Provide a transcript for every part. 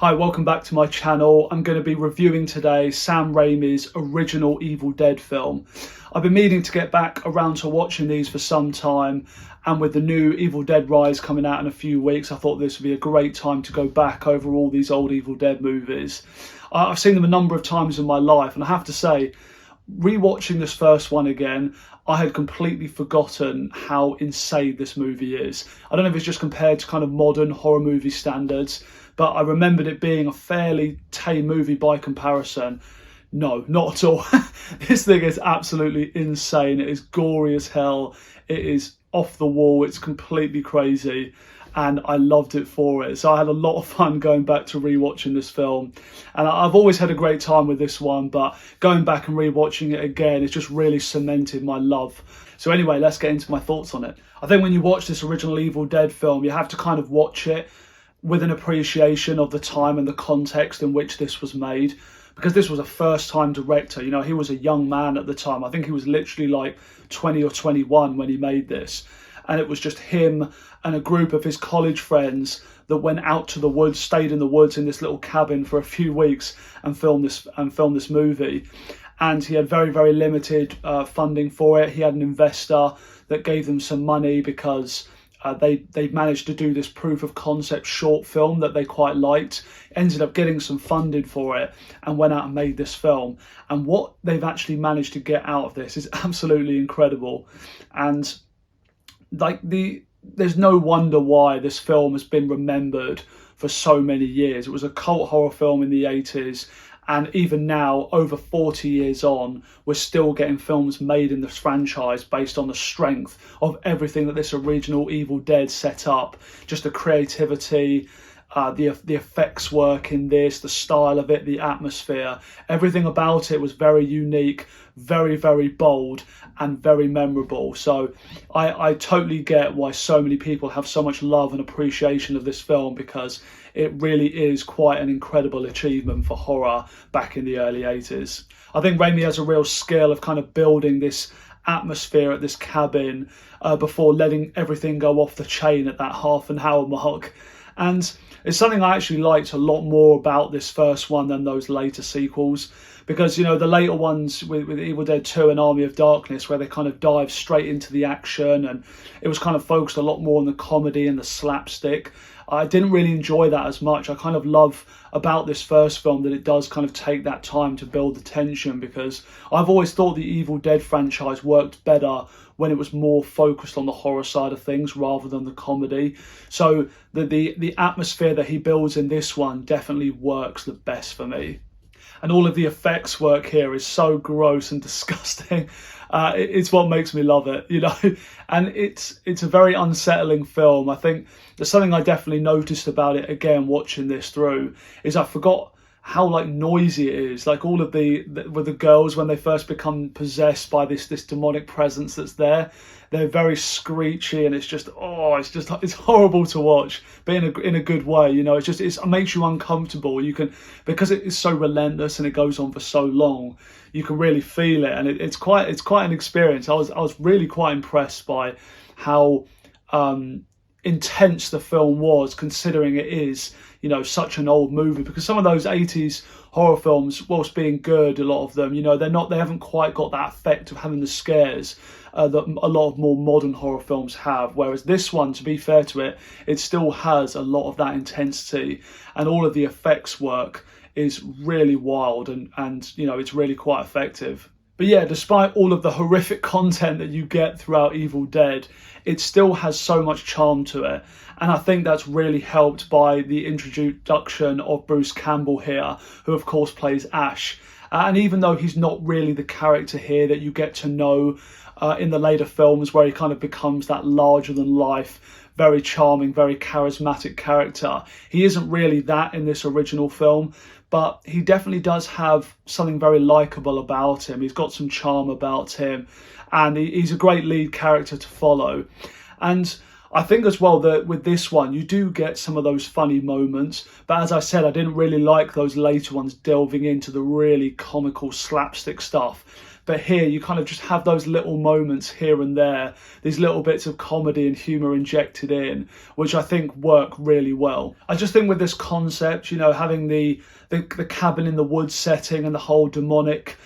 Hi, welcome back to my channel. I'm going to be reviewing today Sam Raimi's original Evil Dead film. I've been meaning to get back around to watching these for some time, and with the new Evil Dead Rise coming out in a few weeks, I thought this would be a great time to go back over all these old Evil Dead movies. I've seen them a number of times in my life, and I have to say, rewatching this first one again, I had completely forgotten how insane this movie is. I don't know if it's just compared to kind of modern horror movie standards, but I remembered it being a fairly tame movie by comparison. No, not at all. This thing is absolutely insane. It is gory as hell. It is off the wall. It's completely crazy. And I loved it for it. So I had a lot of fun going back to rewatching this film. And I've always had a great time with this one, but going back and rewatching it again, it's just really cemented my love. So anyway, let's get into my thoughts on it. I think when you watch this original Evil Dead film, you have to kind of watch it with an appreciation of the time and the context in which this was made. Because this was a first-time director. You know, he was a young man at the time. I think he was literally like 20 or 21 when he made this. And it was just him and a group of his college friends that went out to the woods, stayed in the woods in this little cabin for a few weeks and filmed this movie. And he had very, very limited funding for it. He had an investor that gave them some money because they managed to do this proof of concept short film that they quite liked, ended up getting some funding for it, and went out and made this film. And what they've actually managed to get out of this is absolutely incredible. And there's no wonder why this film has been remembered for so many years. It was a cult horror film in the 80s, and even now, over 40 years on, we're still getting films made in this franchise based on the strength of everything that this original Evil Dead set up. Just the creativity, the effects work in this, the style of it, the atmosphere, everything about it was very unique, very, very bold, and very memorable. So I totally get why so many people have so much love and appreciation of this film, because it really is quite an incredible achievement for horror back in the early 80s. I think Raimi has a real skill of kind of building this atmosphere at this cabin before letting everything go off the chain at that half an hour mark. And it's something I actually liked a lot more about this first one than those later sequels, because, you know, the later ones with Evil Dead 2 and Army of Darkness, where they kind of dive straight into the action, and it was kind of focused a lot more on the comedy and the slapstick. I didn't really enjoy that as much. I kind of love about this first film that it does kind of take that time to build the tension, because I've always thought the Evil Dead franchise worked better when it was more focused on the horror side of things rather than the comedy. So the atmosphere that he builds in this one definitely works the best for me. And all of the effects work here is so gross and disgusting. It's what makes me love it, you know. And it's a very unsettling film. I think there's something I definitely noticed about it again watching this through, is I forgot how like noisy it is. Like all of with the girls, when they first become possessed by this demonic presence that's there, they're very screechy, and it's horrible to watch, but in a good way. You know, it makes you uncomfortable. You can, because it is so relentless and it goes on for so long, you can really feel it, and it's quite an experience. I was really quite impressed by how intense the film was, considering it is, you know, such an old movie. Because some of those 80s horror films, whilst being good, a lot of them, you know, they haven't quite got that effect of having the scares that a lot of more modern horror films have. Whereas this one, to be fair to it, it still has a lot of that intensity, and all of the effects work is really wild, and you know, it's really quite effective. But yeah, despite all of the horrific content that you get throughout Evil Dead, it still has so much charm to it. And I think that's really helped by the introduction of Bruce Campbell here, who of course plays Ash. And even though he's not really the character here that you get to know in the later films, where he kind of becomes that larger than life, very charming, very charismatic character, he isn't really that in this original film. But he definitely does have something very likeable about him. He's got some charm about him, and he's a great lead character to follow. And I think as well that with this one, you do get some of those funny moments. But as I said, I didn't really like those later ones delving into the really comical slapstick stuff But here you kind of just have those little moments here and there, these little bits of comedy and humour injected in, which I think work really well. I just think with this concept, you know, having the cabin in the woods setting and the whole demonic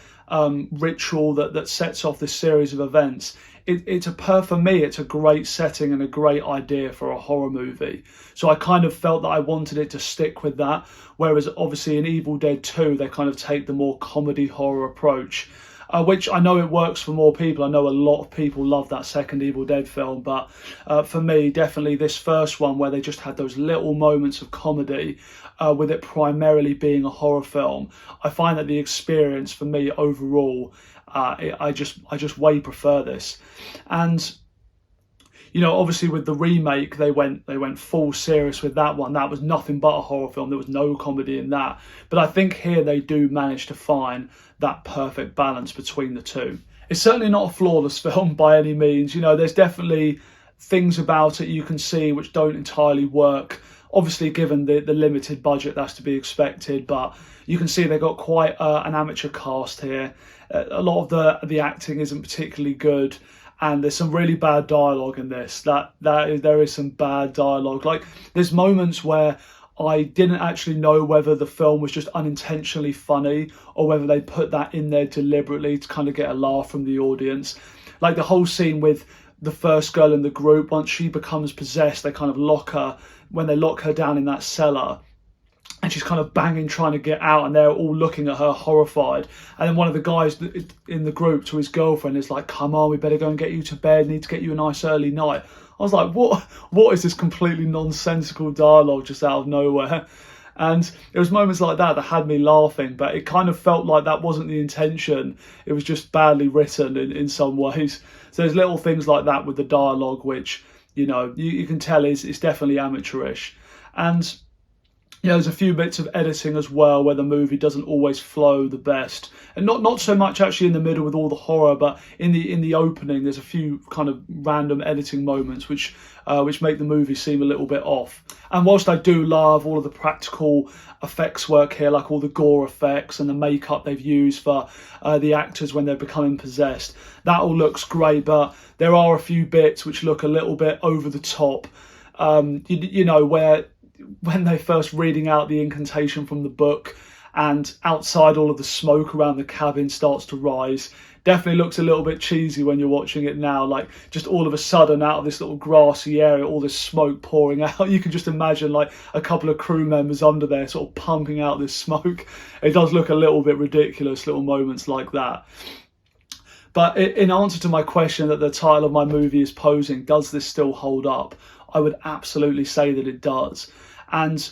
ritual that sets off this series of events, for me, it's a great setting and a great idea for a horror movie. So I kind of felt that I wanted it to stick with that. Whereas obviously in Evil Dead 2, they kind of take the more comedy horror approach, which I know it works for more people. I know a lot of people love that second Evil Dead film, but for me, definitely this first one, where they just had those little moments of comedy, with it primarily being a horror film, I find that the experience for me overall, I just way prefer this. And you know, obviously with the remake, they went full serious with that one. That was nothing but a horror film. There was no comedy in that. But I think here they do manage to find that perfect balance between the two. It's certainly not a flawless film by any means. You know, there's definitely things about it you can see which don't entirely work. Obviously, given the limited budget, that's to be expected. But you can see they got quite an amateur cast here. A lot of the acting isn't particularly good. And there's some really bad dialogue in this. There is some bad dialogue. Like, there's moments where I didn't actually know whether the film was just unintentionally funny or whether they put that in there deliberately to kind of get a laugh from the audience. Like the whole scene with the first girl in the group, once she becomes possessed, they kind of lock her, when they lock her down in that cellar, and she's kind of banging, trying to get out, and they're all looking at her horrified. And then one of the guys in the group to his girlfriend is like, "Come on, we better go and get you to bed, need to get you a nice early night." I was like, what is this completely nonsensical dialogue just out of nowhere? And it was moments like that had me laughing, but it kind of felt like that wasn't the intention. It was just badly written in some ways. So there's little things like that with the dialogue, which, you know, you can tell is definitely amateurish. And you know, there's a few bits of editing as well where the movie doesn't always flow the best, and not so much actually in the middle with all the horror, but in the opening there's a few kind of random editing moments which make the movie seem a little bit off. And whilst I do love all of the practical effects work here, like all the gore effects and the makeup they've used for the actors when they're becoming possessed, that all looks great, but there are a few bits which look a little bit over the top. You know, where when they're first reading out the incantation from the book and outside all of the smoke around the cabin starts to rise, definitely looks a little bit cheesy when you're watching it now. Like, just all of a sudden out of this little grassy area, all this smoke pouring out, you can just imagine like a couple of crew members under there sort of pumping out this smoke. It does look a little bit ridiculous, little moments like that. But in answer to my question that the title of my movie is posing, does this still hold up? I would absolutely say that it does. And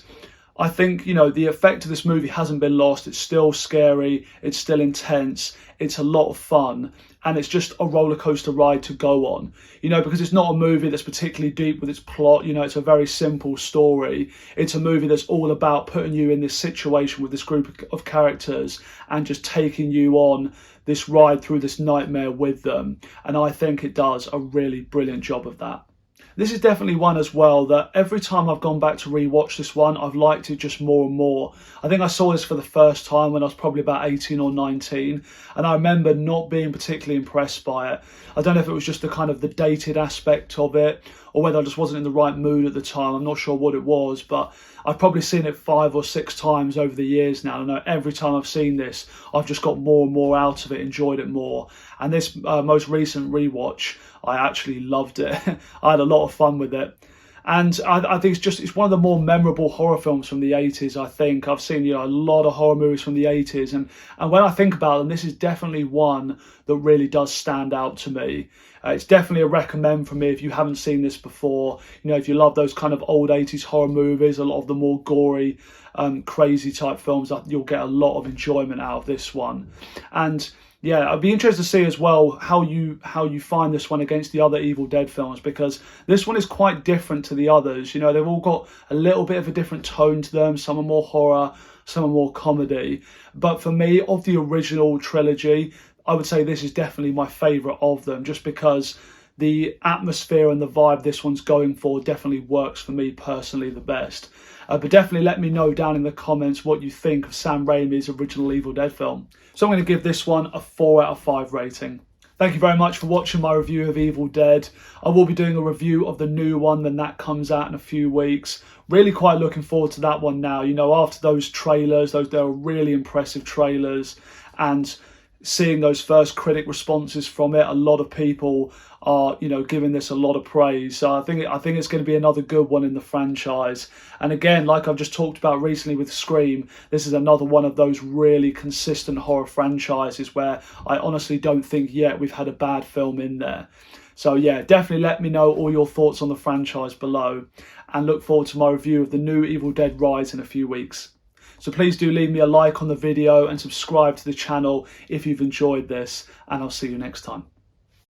I think, you know, the effect of this movie hasn't been lost. It's still scary. It's still intense. It's a lot of fun. And it's just a roller coaster ride to go on, you know, because it's not a movie that's particularly deep with its plot. You know, it's a very simple story. It's a movie that's all about putting you in this situation with this group of characters and just taking you on this ride through this nightmare with them. And I think it does a really brilliant job of that. This is definitely one as well that every time I've gone back to rewatch this one, I've liked it just more and more. I think I saw this for the first time when I was probably about 18 or 19, and I remember not being particularly impressed by it. I don't know if it was just the kind of the dated aspect of it, or whether I just wasn't in the right mood at the time. I'm not sure what it was, but I've probably seen it 5 or 6 times over the years now. I know every time I've seen this, I've just got more and more out of it, enjoyed it more. And this most recent rewatch, I actually loved it. I had a lot of fun with it. And I think it's one of the more memorable horror films from the 80s, I think. I've seen, you know, a lot of horror movies from the 80s. And when I think about them, this is definitely one that really does stand out to me. It's definitely a recommend for me if you haven't seen this before. You know, if you love those kind of old 80s horror movies, a lot of the more gory, crazy type films, you'll get a lot of enjoyment out of this one. And yeah, I'd be interested to see as well how you find this one against the other Evil Dead films, because this one is quite different to the others. You know, they've all got a little bit of a different tone to them. Some are more horror, some are more comedy. But for me, of the original trilogy, I would say this is definitely my favourite of them, just because the atmosphere and the vibe this one's going for definitely works for me personally the best. But definitely let me know down in the comments what you think of Sam Raimi's original Evil Dead film. So I'm going to give this one a 4 out of 5 rating. Thank you very much for watching my review of Evil Dead. I will be doing a review of the new one when that comes out in a few weeks. Really quite looking forward to that one now. You know, after those trailers, they were really impressive trailers, and seeing those first critic responses from it, a lot of people are, you know, giving this a lot of praise. So I think it's going to be another good one in the franchise. And again, like I've just talked about recently with Scream, this is another one of those really consistent horror franchises where I honestly don't think yet we've had a bad film in there. So yeah, definitely let me know all your thoughts on the franchise below, and look forward to my review of the new Evil Dead Rise in a few weeks. So please do leave me a like on the video and subscribe to the channel if you've enjoyed this, and I'll see you next time.